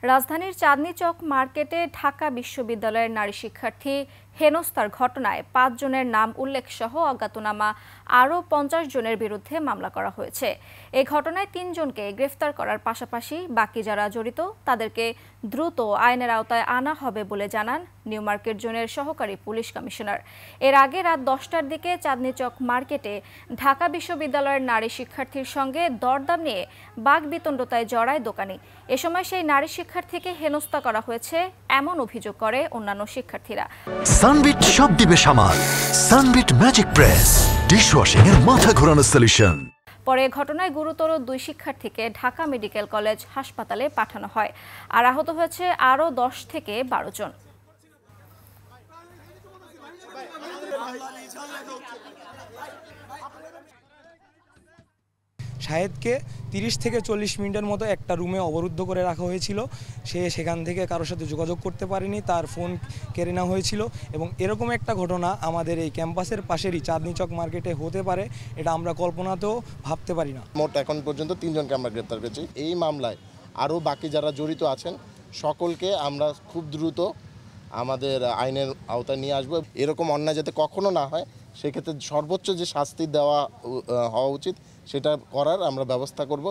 রাজধানীর চাঁদনী চক মার্কেটে ঢাকা বিশ্ববিদ্যালয়ের নারী শিক্ষার্থী হেনস্থার ঘটনায় ৫ জনের নাম উল্লেখ সহ অজ্ঞাতনামা আরও ৫০ জনের বিরুদ্ধে মামলা করা হয়েছে। এই ঘটনায় ৩ জনকে গ্রেফতার করার পাশাপাশি বাকি যারা জড়িত তাদেরকে দ্রুত আইনের আওতায় আনা হবে বলে জানান নিউ মার্কেট জোনের সহকারী পুলিশ কমিশনার। এর আগে রাত ১০টার দিকে চাঁদনী চক মার্কেটে ঢাকা বিশ্ববিদ্যালয়ের নারী শিক্ষার্থীর সঙ্গে দরদাম নিয়ে বাকবিতণ্ডতায় জড়ায় দোকানি। এ সময় সেই নারী শিক্ষার্থীকে হেনস্থা করা হয়েছে এমন অভিযোগ করে অন্যান্য শিক্ষার্থীরা। সানবিট সব দিবে সামাল। সানবিট ম্যাজিক প্রেস ডিশওয়াশিং এর মাথা ঘোরানো সলিউশন। পরে ঘটনায় গুরুতর ২ শিক্ষার্থীকে ঢাকা মেডিকেল কলেজ হাসপাতালে পাঠানো হয়, আর আহত হয়েছে আরও ১০ থেকে ১২ জন। শাহেদকে ৩০ থেকে ৪০ মিনিটের মতো একটা রুমে অবরুদ্ধ করে রাখা হয়েছিল। সে সেখান থেকে কারোর সাথে যোগাযোগ করতে পারেনি, তার ফোন কেড়ে নেওয়া হয়েছিল এবং এরকম একটা ঘটনা আমাদের এই ক্যাম্পাসের পাশেরই চাঁদনী চক মার্কেটে হতে পারে, এটা আমরা কল্পনাতেও ভাবতে পারি না। মোট এখন পর্যন্ত ৩ জনকে আমরা গ্রেপ্তার করেছি। এই মামলায় আরও বাকি যারা জড়িত আছেন সকলকে আমরা খুব দ্রুত আমাদের আইনের আওতায় নিয়ে আসবো। এরকম অন্যায় যাতে কখনো না হয় সেক্ষেত্রে সর্বোচ্চ যে শাস্তি দেওয়া হওয়া উচিত সেটা করার আমরা ব্যবস্থা করব।